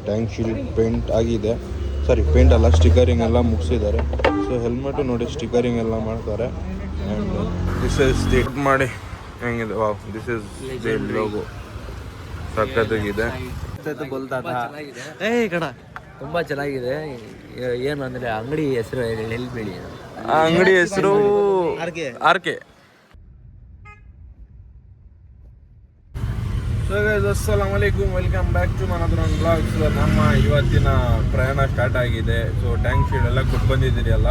Tank shield paint ಆಗಿದೆ. Sorry, paint ಅಲ್ಲ, stickering ಎಲ್ಲ ಮುಗಿಸಿದ್ದಾರೆ. ಸೊ ಹೆಲ್ಮೆಟು ನೋಡಿ ಸ್ಟಿಕರಿಂಗ್ ಎಲ್ಲ ಮಾಡ್ತಾರೆ. ಆ್ಯಂಡ್ ದಿಸ್ ಇಸ್ ಸ್ಟಿಕ್ ಮಾಡಿ ಹೆಂಗಿದೆ, wow, this is the logo. ಸಖತ್ತಾಗಿದೆ. ತುಂಬಾ ಚೆನ್ನಾಗಿದೆ. ಏನು ಅಂದ್ರೆ ಅಂಗಡಿ ಹೆಸರು ಎಲ್ಬೇಡಿ. ಅಂಗಡಿ ಹೆಸರು ಆರ್ಕೆ. ಸೊ ಗೈಸ್, ಅಸ್ಸಲಾಮು ಅಲೈಕುಮ್, welcome back to another one blog. So ನಮ್ಮ ಇವತ್ತಿನ ಪ್ರಯಾಣ ಸ್ಟಾರ್ಟ್ ಆಗಿದೆ. ಸೊ ಟ್ಯಾಂಕ್ ಶೀಲ್ಡ್ ಎಲ್ಲ ಕೊಟ್ಟು ಬಂದಿದ್ದೀರಿ ಅಲ್ಲ,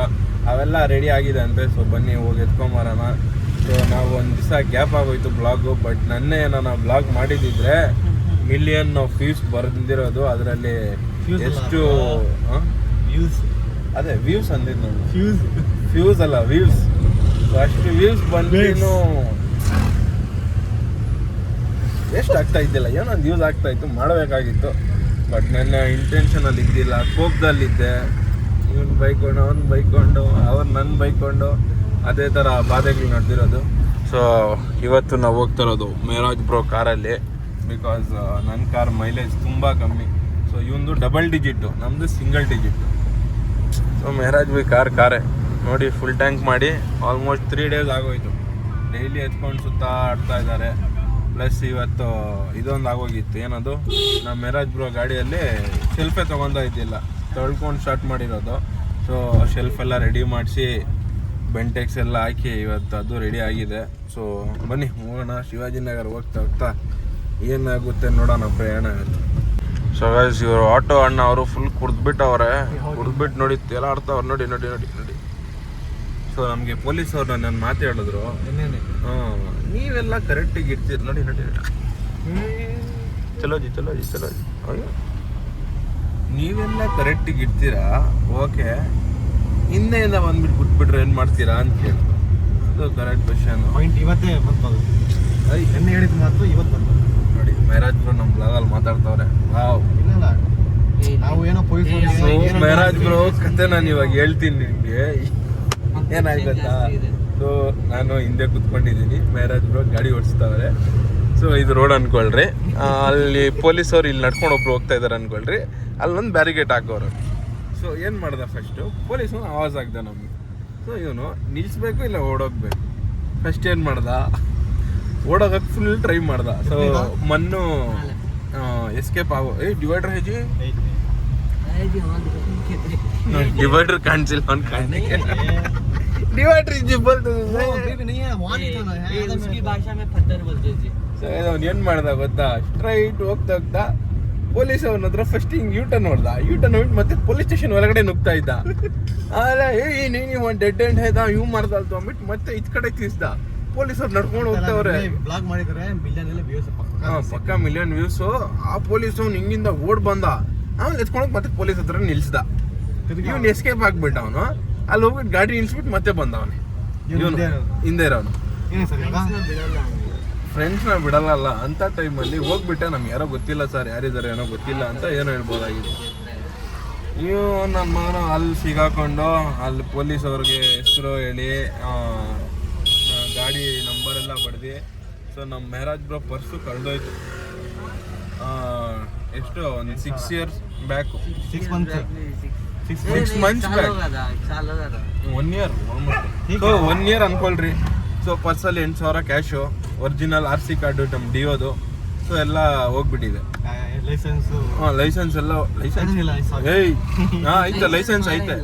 ಅವೆಲ್ಲ ರೆಡಿ ಆಗಿದೆ ಅಂತೆ. ಸೊ ಬನ್ನಿ ಹೋಗಿ ಎತ್ಕೊಂಬರೋಣ. ಸೊ ನಾವು ಒಂದು ದಿವಸ ಗ್ಯಾಪ್ ಆಗೋಯ್ತು ಬ್ಲಾಗು. ಬಟ್ ನನ್ನೇ ನಾನು ಬ್ಲಾಗ್ ಮಾಡಿದ್ದಿದ್ರೆ ಮಿಲಿಯನ್ ಆಫ್ ವ್ಯೂಸ್ ಬಂದಿರೋದು. ಅದರಲ್ಲಿ ಎಷ್ಟು ವ್ಯೂಸ್, ಅದೇ ವ್ಯೂಸ್ ಅಂದಿದ್ದು ನಾನು, ಫ್ಯೂಸ್ ಅಲ್ಲ ವ್ಯೂಸ್. ಸೊ ಅಷ್ಟು ವ್ಯೂಸ್ ಬಂದ್ರೂ ಎಷ್ಟು ಆಗ್ತಾ ಇದ್ದಿಲ್ಲ, ಏನೊಂದು ಯೂಸ್ ಆಗ್ತಾ ಇತ್ತು, ಮಾಡಬೇಕಾಗಿತ್ತು. ಬಟ್ ನನ್ನ ಇಂಟೆನ್ಷನಲ್ಲಿ ಇದ್ದಿಲ್ಲ, ಕೋಪದಲ್ಲಿದ್ದೆ. ಇವನು ಬೈಕೊಂಡು ಅವ್ನು ಬೈಕೊಂಡು ಅವ್ರು ನನ್ನ ಬೈಕೊಂಡು ಅದೇ ಥರ ಬಾಧೆಗಳು ನಡೆದಿರೋದು. ಸೊ ಇವತ್ತು ನಾವು ಹೋಗ್ತಾ ಇರೋದು ಮೇರಾಜ್ ಬ್ರೋ ಕಾರಲ್ಲಿ. ಬಿಕಾಸ್ ನನ್ನ ಕಾರ್ ಮೈಲೇಜ್ ತುಂಬ ಕಮ್ಮಿ. ಸೊ ಇವಂದು ಡಬಲ್ ಡಿಜಿಟ್ಟು, ನಮ್ಮದು ಸಿಂಗಲ್ ಡಿಜಿಟ್ಟು. ಸೊ ಮೇರಾಜ್ ಬಿ ಕಾರೇ ನೋಡಿ, ಫುಲ್ ಟ್ಯಾಂಕ್ ಮಾಡಿ ಆಲ್ಮೋಸ್ಟ್ 3 days ಆಗೋಯ್ತು. ಡೈಲಿ ಎತ್ಕೊಂಡು ಸುತ್ತಾಡ್ತಾ ಇದ್ದಾರೆ. ಪ್ಲಸ್ ಇವತ್ತು ಇದೊಂದು ಆಗೋಗಿತ್ತು, ಏನದು, ನಮ್ಮ ಮೇರಾಜ್ ಬ್ರೋ ಗಾಡಿಯಲ್ಲಿ ಶೆಲ್ಫೇ ತೊಗೊಂಡೋಯ್ತಿಲ್ಲ, ತೊಳ್ಕೊಂಡು ಸ್ಟಾರ್ಟ್ ಮಾಡಿರೋದು. ಸೊ ಶೆಲ್ಫೆಲ್ಲ ರೆಡಿ ಮಾಡಿಸಿ ಬೆಂಟೆಕ್ಸ್ ಎಲ್ಲ ಹಾಕಿ ಇವತ್ತು ಅದು ರೆಡಿ ಆಗಿದೆ. ಸೊ ಬನ್ನಿ ಹೋಗೋಣ, ಶಿವಾಜಿನಗರ ಹೋಗ್ತಾ ಏನಾಗುತ್ತೆ ನೋಡೋಣ ಪ್ರಯಾಣ ಇವತ್ತು. ಸೊ ಗೈಸ್, ಇವರು ಆಟೋ ಅಣ್ಣ ಅವರು ಫುಲ್ ಕುಡ್ದ್ಬಿಟ್ಟವ್ರೆ. ಕುಡ್ದ್ಬಿಟ್ಟು ನೋಡಿ ತೇಲಾಡ್ತಾವ್ರು, ನೋಡಿ ನೋಡಿ ನೋಡಿ ನೋಡಿ. ಸೊ ನಮಗೆ ಪೊಲೀಸ್ ಅವ್ರು ನನ್ನ ಮಾತು ಹೇಳಿದ್ರು, ನೀವೆಲ್ಲ ಕರೆಕ್ಟಿಗೆ ಇರ್ತೀರಿ, ನೋಡಿ ನೋಡಿ ಚಲೋಜಿ ಅಯ್ಯೋ ನೀವೆಲ್ಲ ಕರೆಕ್ಟಿಗೆ ಇರ್ತೀರಾ, ಓಕೆ, ಹಿಂದೆಯಿಂದ ಬಂದ್ಬಿಟ್ಟು ಬಿಟ್ಬಿಟ್ರೆ ಏನು ಮಾಡ್ತೀರಾ ಅಂತ ಕೇಳಿದ್ರು. ಅದು ಕರೆಕ್ಟ್ ಕ್ವೆಶ್ಚನ್. ಇವತ್ತೇ ಬಂತದು, ಎಣ್ಣೆ ಹೇಳಿದ ಮಾತು ಇವತ್ತು ಬಂತು ನೋಡಿ. ಮೇರಾಜ್ ಬ್ರೋ ನಮ್ಮ ಬ್ಲಾಗಲ್ಲಿ ಮಾತಾಡ್ತಾವ್ರೆ. ವಾವ್, ನಾವು ಏನೋ ಮೇರಾಜ್ ಬ್ರೋ ಕತೆ ನಾನು ಇವಾಗ ಹೇಳ್ತೀನಿ ನಿಮಗೆ. ಏನಾಯ್ತಾ, ಸೊ ನಾನು ಹಿಂದೆ ಕುತ್ಕೊಂಡಿದ್ದೀನಿ, ಮೇರಾಜ್ ಬ್ರೋ ಗಾಡಿ ಓಡಿಸ್ತಾವ್ರೆ. ಸೊ ಇದು ರೋಡ್ ಅನ್ಕೊಳ್ರಿ, ಅಲ್ಲಿ ಪೊಲೀಸವ್ರು ಇಲ್ಲಿ ನಡ್ಕೊಂಡು ಒಬ್ರು ಹೋಗ್ತಾ ಇದ್ದಾರೆ ಅನ್ಕೊಳ್ರಿ, ಅಲ್ಲೊಂದು ಬ್ಯಾರಿಗೇಟ್ ಹಾಕೋರು. ಸೊ ಏನು ಮಾಡ್ದ, ಫಸ್ಟು ಪೊಲೀಸು ಆವಾಜ್ ಆಗ್ದ ನಮಗೆ. ಸೊ ಇವನು ನಿಲ್ಲಿಸ್ಬೇಕು ಇಲ್ಲ ಓಡೋಗ್ಬೇಕು. ಫಸ್ಟ್ ಏನು ಮಾಡ್ದ, ಓಡೋಗಕ್ಕೆ ಫುಲ್ ಟ್ರೈ ಮಾಡ್ದ. ಸೊ ಮಣ್ಣು ಎಸ್ಕೇಪ್ ಆಗೋ, ಡಿವೈಡರ್ ಹೇಜಿ ಡಿವೈಡರ್ ಕಾಣಿಸಿಲ್ಲ ಅವ್ನು ಕಾಣಿಕೆ. डिवाइडर जी बोलते नहीं है वहां नहीं था ना, उसकी भाषा में पत्थर बोलते थे. ಸೊ ಅವನು ಏನು ಮಾಡ್ದ ಗೊತ್ತಾ, ಸ್ಟ್ರೈಟ್ ಹೋಗ್ತಾ ಪೊಲೀಸ್ ಅವನ ಹತ್ರ ಫಸ್ಟ್ ಹಿಂಗೆ ಯೂಟರ್ನ್ ಹೊಡ್ದ. ಯೂಟರ್ನ್ ಹೊಟ್ಟು ಮತ್ತೆ ಪೊಲೀಸ್ ಸ್ಟೇಷನ್ ಒಳಗಡೆ ನುಗ್ತಾ ಇದ್ದ. ಆಮೇಲೆ ನೀನು ಒಂದು ಡೆಡ್ ಎಂಡ್ ಹೇಳ್ದ, ಇವ್ ಮಾಡ್ದಲ್ತು ಅಂದ್ಬಿಟ್ಟು ಮತ್ತೆ ಇದ್ ಕಡೆ ತಿರ್ಸ್ದ. ಪೊಲೀಸ್ ಅವ್ರು ನಡ್ಕೊಂಡು ಹೋಗ್ತಾವ್ರೆ. ಬ್ಲಾಗ್ ಮಾಡಿದ್ರೆ ಪಕ್ಕ ಮಿಲಿಯನ್ ವ್ಯೂಸ್. ಆ ಪೊಲೀಸ್ ಅವ್ನು ಹಿಂಗಿಂದ ಓಡ್ ಬಂದ, ಆಮೇಲೆ ಎತ್ಕೊಂಡೋಗಿ ಮತ್ತೆ ಪೊಲೀಸ್ ಹತ್ರ ನಿಲ್ಸ್ದ. ಇವ್ನು ಎಸ್ಕೇಪ್ ಆಗ್ಬಿಟ್ಟ. ಅವನು ಅಲ್ಲಿ ಹೋಗ್ಬಿಟ್ಟು ಗಾಡಿ ನಿಲ್ಸ್ಬಿಟ್ಟು ಮತ್ತೆ ಬಂದವನೇ. ಇವನು ಹಿಂದೆ ಇರೋನು ಫ್ರೆಂಡ್ಸ್ನ ಬಿಡಲ್ಲ ಅಂತ ಟೈಮಲ್ಲಿ ಹೋಗ್ಬಿಟ್ಟೆ. ನಮ್ಗೆ ಯಾರೋ ಗೊತ್ತಿಲ್ಲ ಸರ್, ಯಾರಿದ್ದಾರೆ ಏನೋ ಗೊತ್ತಿಲ್ಲ ಅಂತ ಏನೋ ಹೇಳ್ಬೋದಾಗಿದೆ. ನೀವು ನನ್ನ ಮಗನ ಅಲ್ಲಿ ಸಿಗಾಕೊಂಡು ಅಲ್ಲಿ ಪೊಲೀಸ್ ಅವ್ರಿಗೆ ಹೆಸರು ಹೇಳಿ ಗಾಡಿ ನಂಬರೆಲ್ಲ ಬಡ್ದು. ಸೊ ನಮ್ಮ ಮೇರಾಜ್ ಬ್ರೋ ಪರ್ಸು ಕಳೆದೋಯ್ತು. ಎಷ್ಟು ಒಂದು 6 years back, 6 months back, 1 year almost. So 1 year ಅನ್ಕೊಳ್ರಿ. ಸೊ ಪರ್ಸಲ್ಲಿ 8,000 ಕ್ಯಾಶು, ಒರಿಜಿನಲ್ RC ಕಾರ್ಡು ನಮ್ಮ ಡಿಯೋದು. ಸೊ ಎಲ್ಲ ಹೋಗ್ಬಿಟ್ಟಿದೆ. ಲೈಸೆನ್ಸ್ ಎಲ್ಲ ಐತೆ, ಲೈಸೆನ್ಸ್ ಐತೆ,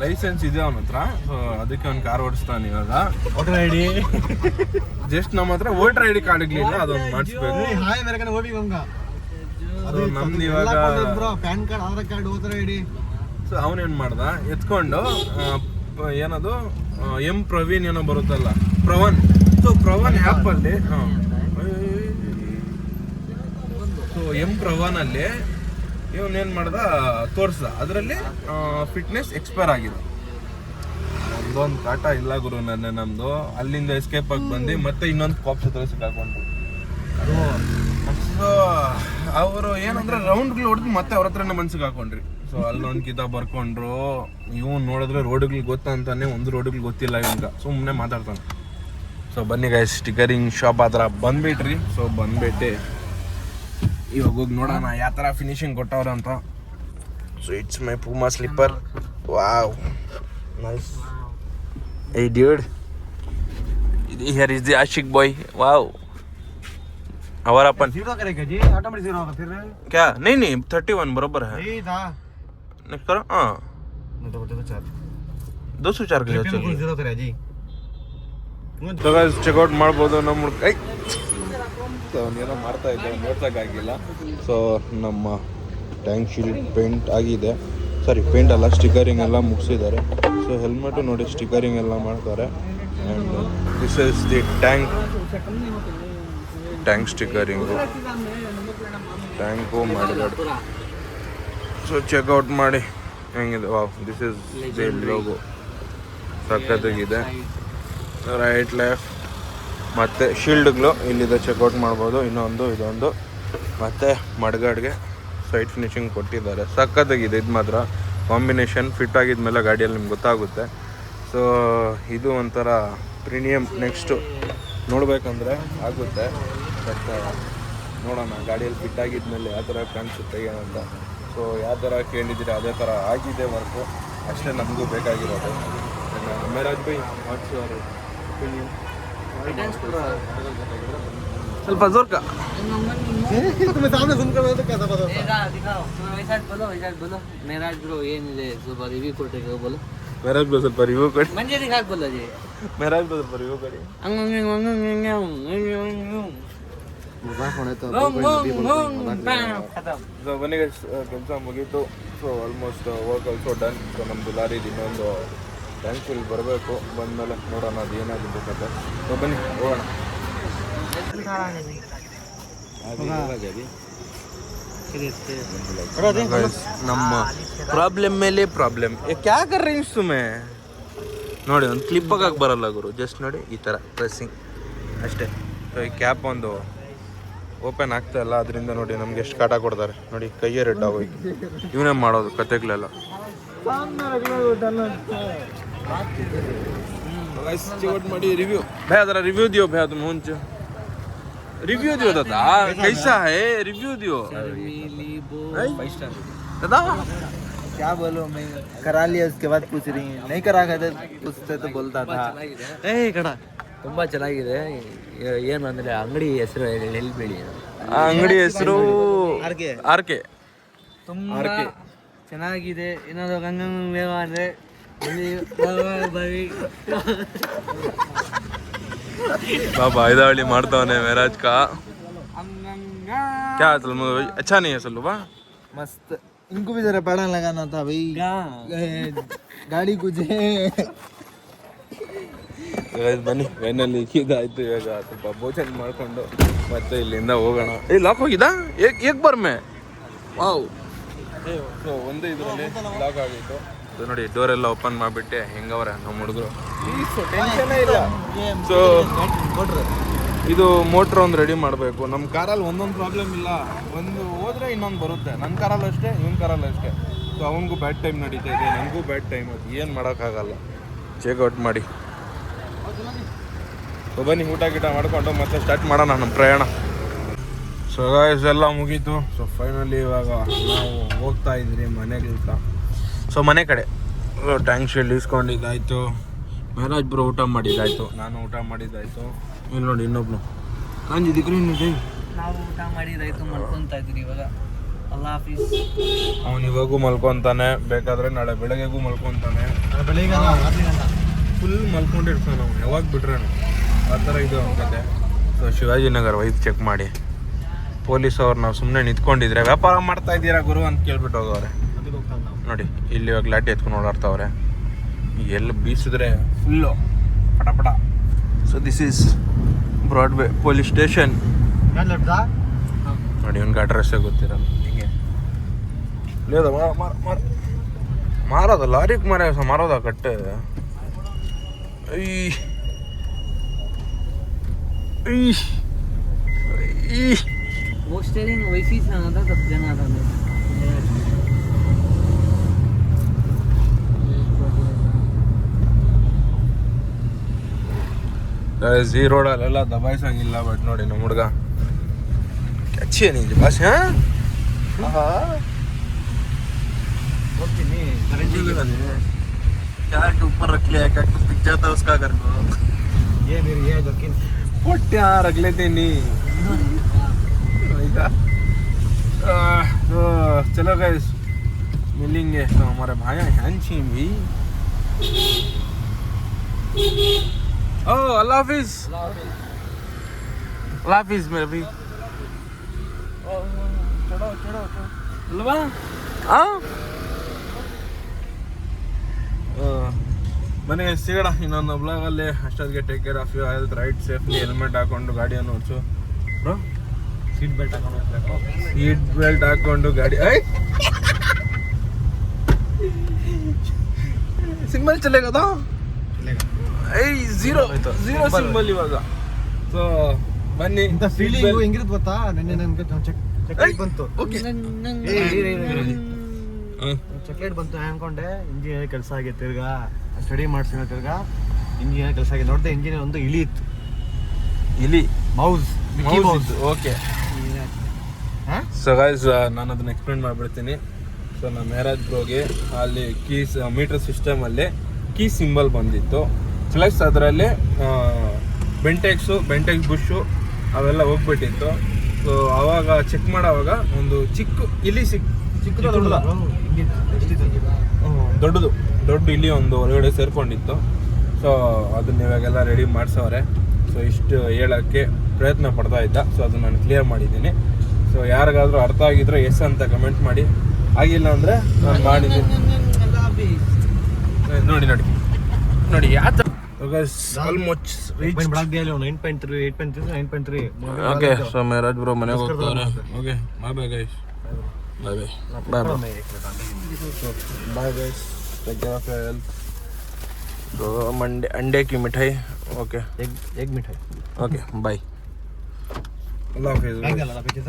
ಲೈಸೆನ್ಸ್ ಇದೆ ಅವನ ಹತ್ರ. ಸೊ ಅದಕ್ಕೆ ಅವ್ನು ಕಾರ್ ಓಡಿಸ್ತಾನೆ ಇವಾಗ. ವೋಟರ್ ಐ ಡಿ ಜಸ್ಟ್ ನಮ್ಮ ಹತ್ರ ವೋಟರ್ ID ಕಾರ್ಡ್ ಇರ್ಲಿಲ್ಲ, ಅದೊಂದು ಮಾಡಿಸ್ಬೇಕು. ನಮ್ದು ಇವಾಗ PAN card, Aadhaar card, voter I D. So ಅವನೇನ್ ಮಾಡ್ದ, ಎತ್ಕೊಂಡು ಏನದು ಎಂ ಪ್ರವೀಣ್ ಏನೋ ಬರುತ್ತಲ್ಲ, ಪ್ರವನ್. ಸೊ ಪ್ರವನ್ ಆ್ಯಪಲ್ಲಿ ಸೊ ಎಂ ಪ್ರವನಲ್ಲಿ ಇವನೇನು ಮಾಡ್ದ ತೋರಿಸ್ದ, ಅದರಲ್ಲಿ ಫಿಟ್ನೆಸ್ ಎಕ್ಸ್ಪೈರ್ ಆಗಿದೆ. ಒಂದೊಂದು ಕಾಟ ಇಲ್ಲ ಗುರು ನಮ್ಮದು. ಅಲ್ಲಿಂದ ಎಸ್ಕೇಪ್ ಆಗಿ ಬಂದು ಮತ್ತೆ ಇನ್ನೊಂದು ಕಾಪ್ಸ್ ಹತ್ರ ಸಿಕ್ಕಾಕೊಂಡ್ರು. ಸೊ ಅವರು ಏನಂದ್ರೆ ರೌಂಡ್ಗಳು ಹೊಡೆದು ಮತ್ತೆ ಅವ್ರ ಹತ್ರನೇ ಮನ್ಸಿಗೆ ಹಾಕೊಂಡ್ರಿ. ಸೊ ಅಲ್ಲೊಂದು ಕಿತ ಬರ್ಕೊಂಡ್ರು. ಇವನು ನೋಡಿದ್ರೆ ರೋಡ್ಗಳು ಗೊತ್ತಂತಾನೆ, ಒಂದು ರೋಡ್ಗಳು ಗೊತ್ತಿಲ್ಲ ಇವಾಗ, ಸುಮ್ಮನೆ ಮಾತಾಡ್ತಾನೆ. ಸೊ ಬನ್ನಿ ಗೈಸ್, ಸ್ಟಿಕರಿಂಗ್ ಶಾಪ್ ಹತ್ರ ಬಂದ್ಬಿಟ್ರಿ. ಸೊ ಬಂದ್ಬಿಟ್ಟು ಇವಾಗ ಹೋಗಿ ನೋಡೋಣ ಯಾವ ಥರ ಫಿನಿಶಿಂಗ್ ಕೊಟ್ಟವ್ರ ಅಂತ. So it's my Puma slipper. Wow nice. Hey dude, here is the Ashik boy. Wow. हमारा अपन जीरो करेगा जी, ऑटोमेटिक जीरो होगा फिर। क्या? नहीं 31 बराबर है। यही था। नेक्स्ट करो। हाँ नहीं तो 204 के ट्रिप में जीरो करेगा जी। ಸೊ ಗೈಸ್ ಚೆಕ್ಔಟ್ ಮಾಡ್ಬೋದು ನಮ್ಮ ಕೈ. ಸೊ ಅವನೇನೋ ಮಾಡ್ತಾ ಇದ್ದೆ ನೋಡ್ಸೋಕ್ಕಾಗಿಲ್ಲ. ಸೊ ನಮ್ಮ ಟ್ಯಾಂಕ್ ಶೀಲ್ಡ್ ಪೇಂಟ್ ಆಗಿದೆ. ಸಾರಿ ಪೇಂಟ್ ಅಲ್ಲ, ಸ್ಟಿಕರಿಂಗ್ ಎಲ್ಲ ಮುಗಿಸಿದ್ದಾರೆ. ಸೊ ಹೆಲ್ಮೆಟು ನೋಡಿ ಸ್ಟಿಕರಿಂಗ್ ಎಲ್ಲ ಮಾಡ್ತಾರೆ. And this is the tank stickering, tank ಮಾಡಿದ್ದಾರೆ. ಸೊ ಚೆಕ್ಔಟ್ ಮಾಡಿ ಹೆಂಗಿದೆ. Wow, this is the logo. ಸಖತ್ತಾಗಿದೆ. ರೈಟ್ ಲೆಫ್ಟ್ ಮತ್ತು ಶೀಲ್ಡ್ಗಳು ಇಲ್ಲಿದೆ, ಚೆಕ್ಔಟ್ ಮಾಡ್ಬೋದು. ಇನ್ನೊಂದು ಇದೊಂದು ಮತ್ತು ಮಡ್ಗಾಡ್ಗೆ ಸೈಡ್ ಫಿನಿಶಿಂಗ್ ಕೊಟ್ಟಿದ್ದಾರೆ. ಸಖತ್ತಾಗಿದೆ. ಇದು ಮಾತ್ರ ಕಾಂಬಿನೇಷನ್ ಫಿಟ್ ಆಗಿದ್ಮೇಲೆ ಗಾಡಿಯಲ್ಲಿ ನಿಮ್ಗೆ ಗೊತ್ತಾಗುತ್ತೆ. ಸೊ ಇದು ಒಂಥರ ಪ್ರೀಮಿಯಮ್. ನೆಕ್ಸ್ಟು ನೋಡಬೇಕಂದ್ರೆ ಆಗುತ್ತೆ, ಬಟ್ ನೋಡೋಣ ಗಾಡಿಯಲ್ಲಿ ಫಿಟ್ ಆಗಿದ್ಮೇಲೆ ಯಾವ ಥರ ಕಾಣಿಸುತ್ತೆ ಏನಂತ. ಸೊ ಯಾವ ಥರ ಕೇಳಿದ್ದೀರಿ ಅದೇ ಥರ ಆಗಿದೆ ವರ್ಕು. ಅಷ್ಟೇ ನಮಗೂ ಬೇಕಾಗಿರೋದು. ಮೇರಾಜ್ ಬೈ ವಾಟ್ಸ್ ಯುವರ್ ಒಪಿನಿಯನ್? ಸ್ವಲ್ಪ ಜೋರ್ಕ तुम्हें सामने सुनकर बोलो तो कैसा पता? दिखाओ वैसा बोलो. मेराज ब्रो ಏನಿದೆ ಸ್ವಲ್ಪ ರಿವ್ಯೂ ಕೊಟ್ಟೆ बोलो. ಮೇರಾಜ್ ಬ್ರೋ ಸ್ವಲ್ಪ ರಿವ್ಯೂ ಕೊಡಿ. ಮಂಜೆ ದಿखाक बोलो जी. ಮೇರಾಜ್ ಬ್ರೋ ಸ್ವಲ್ಪ ರಿವ್ಯೂ ಕೊಡಿ. मजाक होने तो ಸೊ ಬನ್ನಿ ಗೈಸ್, ಕೆಲಸ ಮುಗೀತು. So almost work also done. So ನಮ್ಮದು ಲಾರಿ ಇನ್ನೊಂದು ಟ್ಯಾಂಕ್ ಫಿಲ್ ಬರಬೇಕು. ಬಂದಮೇಲೆ ನೋಡೋಣ ಅದು ಏನಾಗಿದೆ ಕತೆ. ಸೊ ಬನ್ನಿ ಹೋಗೋಣ. ನಮ್ಮ ಪ್ರಾಬ್ಲಮ್ ಮೇಲೆ ಪ್ರಾಬ್ಲಮ್. ಕ್ಯಾ ಕರ್ ರही ಸುಮ್ಮನೆ ನೋಡಿ, ಒಂದು ಕ್ಲಿಪ್ ಹಾಕಕ್ಕೆ ಬರಲ್ಲ ಗುರು. ಜಸ್ಟ್ ನೋಡಿ ಈ ಥರ ಪ್ರೆಸ್ಸಿಂಗ್ ಅಷ್ಟೇ. ಸೊ ಈ ಕ್ಯಾಪ್ ಒಂದು ಓಪನ್ ಆಗ್ತಾ ಇಲ್ಲ, ಅದರಿಂದ ನೋಡಿ ನಮ್ಗೆ ಎಷ್ಟು ಕಾಟ ಕೊಡ್ತಾರೆ ನೋಡಿ. ಕೈಯೇ ರೆಡ್ ಆಗೋಯ್ತು. ಇವನೇ ಮಾಡೋದು ಕತೆಗಳೆಲ್ಲ. ಮಾಡಿ ರಿವ್ಯೂ ಭಯ ಅದರ ರಿವ್ಯೂ ದಿಯೋ ಭಯ तुम ಮುಂಚ रिव्यू दियो दादा, कैसा है रिव्यू दियो दादा. क्या बोलो, मैं करा लिया उसके बाद पूछ रही है, नहीं करा करते पूछते तो बोलता था ಏ ಕಣ ತುಂಬ ಚೆನ್ನಾಗಿದೆ. ಏನು ಅಂದರೆ ಅಂಗಡಿ ಹೆಸರು ಹೇಳ್ಬೇಡಿ. ಆ ಅಂಗಡಿ ಹೆಸರು ಆರ್ ಕೆ. ತುಂಬ ಚೆನ್ನಾಗಿದೆ. ಏನಾದ್ರು ಗಂಗಾ ಅಂದರೆ बाबा इदावली ಮಾಡ್ತಾವನೆ मेराज का. क्या अच्छा नहीं है सल्लू? मस्त. इनको भी जरा पढ़ा लगाना था भाई, ಗಾಡಿ ಕುಜೆ. ಬನ್ನಿ ಫೈನಲಿ ಇದಾಯ್ತು. ಇವಾಗ ಸ್ವಲ್ಪ ಭೋಜನ ಮಾಡ್ಕೊಂಡು ಮತ್ತೆ ಇಲ್ಲಿಂದ ಹೋಗೋಣ. ಲಾಕ್ ಹೋಗಿದಾ ಏಕ್ ಬರ್ಮೆ. ವಾವ್. ಸೊ ಒಂದೇ ಇದರಲ್ಲಿ ಲಾಕ್ ಆಗಿತ್ತು. ನೋಡಿ ಡೋರ್ ಎಲ್ಲ ಓಪನ್ ಮಾಡಿಬಿಟ್ಟೆ. ಹೆಂಗವ್ರೆ ನಮ್ಮ ಹುಡುಗರು, ಟೆನ್ಷನೇ ಇಲ್ಲ. ಸೊ ಇದು ಮೋಟ್ರ್ ಒಂದು ರೆಡಿ ಮಾಡಬೇಕು. ನಮ್ಮ ಕಾರಲ್ಲಿ ಒಂದೊಂದು ಪ್ರಾಬ್ಲಮ್ ಇಲ್ಲ, ಒಂದು ಹೋದ್ರೆ ಇನ್ನೊಂದು ಬರುತ್ತೆ. ನನ್ನ ಕಾರಲ್ಲಿ ಅಷ್ಟೇ, ಇವನ ಕಾರಲ್ಲಿ ಅಷ್ಟೇ. ಸೊ ಅವನಿಗೂ ಬ್ಯಾಡ್ ಟೈಮ್ ನಡೀತಾ ಇದೆ, ನನಗೂ ಬ್ಯಾಡ್ ಟೈಮ್. ಅದು ಏನು ಮಾಡೋಕ್ಕಾಗಲ್ಲ. ಚೆಕ್ಔಟ್ ಮಾಡಿ ಸೊ ಬನ್ನಿ ಊಟ ಗೀಟ ಮಾಡ್ಕೊಂಡು ಮತ್ತೆ ಸ್ಟಾರ್ಟ್ ಮಾಡೋಣ ನಮ್ಮ ಪ್ರಯಾಣ. ಸೊ ಗಾಯ್ಸ್ ಎಲ್ಲ ಮುಗೀತು. ಸೊ ಫೈನಲಿ ಇವಾಗ ನಾವು ಹೋಗ್ತಾ ಇದ್ರಿ ಮನೆಗಿಂತ. ಸೊ ಮನೆ ಕಡೆ ಟ್ಯಾಂಕ್ ಶೀಲ್ಡ್ ಇಸ್ಕೊಂಡಿದ್ದಾಯಿತು. ಮೇರಾಜ್ ಬ್ರೋ ಊಟ ಮಾಡಿದ್ದಾಯಿತು, ನಾನು ಊಟ ಮಾಡಿದ್ದಾಯಿತು. ಇಲ್ಲಿ ನೋಡಿ ಇನ್ನೊಬ್ನು ಕಾಂಜಿದಿಕ್ರಿ. ನಾವು ಊಟ ಮಾಡಿದಾಯ್ತು, ಮಲ್ಕೊಂತ ಇದ್ರಿ ಇವಾಗ. ಅಲ್ಲಾ ಹಾಫೀಸ್. ಅವನು ಇವಾಗೂ ಮಲ್ಕೊತಾನೆ, ಬೇಕಾದರೆ ನಾಳೆ ಬೆಳಗ್ಗೆಗೂ ಮಲ್ಕೊತಾನೆ. ಫುಲ್ ಮಲ್ಕೊಂಡಿರ್ತಾನೆ ಅವನು, ಯಾವಾಗ ಬಿಟ್ರೆ ಆ ಥರ ಇದು ಅವನ ಕತೆ. ಸೊ ಶಿವಾಜಿನಗರ ವೈಪ್ ಚೆಕ್ ಮಾಡಿ ಪೊಲೀಸ್ ಅವ್ರು ನಾವು ಸುಮ್ಮನೆ ನಿಂತ್ಕೊಂಡಿದ್ರೆ ವ್ಯಾಪಾರ ಮಾಡ್ತಾ ಇದ್ದೀರಾ ಗುರು ಅಂತ ಕೇಳ್ಬಿಟ್ಟು ಹೋಗವ್ರೆ. ನೋಡಿ ಇಲ್ಲಿ ಇವಾಗ ಲಾಟಿ ಎತ್ಕೊಂಡು ಓಡಾಡ್ತಾವ್ರೆ. ಎಲ್ಲಿ ಬೀಸಿದ್ರೆ ಫುಲ್ಲು ಪಟ. So this is Broadway police station. ನೋಡಿ ಇವ್ನಿಗೆ ಅಡ್ರೆಸ್ಸೇ ಗೊತ್ತಿರಲ್ಲ. ಹಿಂಗೆ ಲೇದ ಮಾರೋದ ಲಾರಿಗೆ ಮಾರೋದ ಕಟ್ಟೆ. वो स्टेरिंग वैसी था ना, तब जना था मैं. ಈ ರೋಡಲ್ಲೆಲ್ಲ ದಬಾಯಿಸಂಗಿಲ್ಲ. ಬಟ್ ನೋಡಿ ನಮ್ಮ ಹುಡುಗ अच्छी है नहीं बस हाँ चार के ऊपर रख लिया क्या कुछ दिख जाता है उसका घर को ये मेरी है जबकि पोट्या रख लेते नहीं तो चलो गाइस मिलेंगे तो हमारे भाई हंसी भी ओ अल्लाह हाफिज अल्लाह हाफिज मेरे भाई अल्लाह हाँ ಬನ್ನಿ ಸಿಗೋಣ ಇನ್ನೊಂದು ಬ್ಲಾಗಲ್ಲಿ ಅಷ್ಟೊತ್ತಿಗೆ take care of you health right safely helmet ಹಾಕೊಂಡು ಗಾಡಿಯನ್ನು ಓಡಿಸು ಬ್ರೋ सीट बेल्ट हाಕೊಂಡು ಹೋಗ್ಬೇಕು ಸೀಟ್ ಬೆಲ್ಟ್ ಹಾಕೊಂಡು ಗಾಡಿ ಸಿಂಬಲ್ ಚಲೇಗದ ಝೀರೋ ಸಿಂಬಲ್ ಇವಾಗ ಸೊ ಬನ್ನಿ ಇಂತ ಫೀಲಿಂಗ್ ಹೆಂಗಿರುತ್ತೆ ಗೊತ್ತಾ ನೆನ್ನೆ ನನಗೆ ಚೆಕ್ ಬಂತು ಚಾಕ್ಲೇಟ್ ಬಂತು ಅನ್ಕೊಂಡೆ ಇಂಜಿನಿಯರ್ ಕೆಲಸ ಆಗೈತೆ ತಿರ್ಗಾ ಸ್ಟಡಿ ಮಾಡ್ಸಿನ ತಿರ್ಗಾ ಇಂಜಿನಿಯರ್ ಕೆಲಸ ಆಗಿದೆ ನೋಡಿದೆ ಇಂಜಿನಿಯರ್ ಒಂದು ಇಲಿ ಇತ್ತು ಇಲಿ ಮೌಸ್ ಓಕೆ ಸೊ ಗೈಸ್ ನಾನು ಅದನ್ನ ಎಕ್ಸ್ಪ್ಲೇನ್ ಮಾಡಿಬಿಡ್ತೀನಿ ಸೊ ನಮ್ಮ ಮ್ಯಾರೇಜ್ ಬ್ರೋಗೆ ಅಲ್ಲಿ ಕೀಸ್ ಮೀಟರ್ ಸಿಸ್ಟಮಲ್ಲಿ ಕೀ ಸಿಂಬಲ್ ಬಂದಿತ್ತು ಪ್ಲಸ್ ಅದರಲ್ಲಿ ಬೆಂಟೆಕ್ಸ್ ಬುಷು ಅವೆಲ್ಲ ಹೋಗ್ಬಿಟ್ಟಿತ್ತು ಸೊ ಅವಾಗ ಚೆಕ್ ಮಾಡೋವಾಗ ಒಂದು ಚಿಕ್ಕ ಇಲಿ ದೊಡ್ಡ ಇಲಿ ಒಂದು ಹೊರಗಡೆ ಸೇರ್ಕೊಂಡಿತ್ತು ಸೊ ಅದನ್ನ ಇವಾಗೆಲ್ಲ ರೆಡಿ ಮಾಡಿಸವ್ರೆ ಸೊ ಇಷ್ಟು ಹೇಳೋಕ್ಕೆ ಪ್ರಯತ್ನ ಪಡ್ತಾ ಇದ್ದ ಸೊ ಅದನ್ನ ನಾನು ಕ್ಲಿಯರ್ ಮಾಡಿದ್ದೀನಿ ಸೊ ಯಾರಿಗಾದ್ರೂ ಅರ್ಥ ಆಗಿದ್ರೆ ಎಸ್ ಅಂತ ಕಮೆಂಟ್ ಮಾಡಿ ಆಗಿಲ್ಲ ಅಂದರೆ ನಾನು ಮಾಡಿದ್ದೀನಿ ನೋಡಿ ಯಾವ almost okay so Meraj bro ಮನೆಗೆ ಹೋಗ್ತಾರೆ okay bye guys bye guys take care of your health तो अंडे की मिठाई ओके एग मिठाई ओके बाय अल्लाह हाफिज़ अल्लाह हाफिज़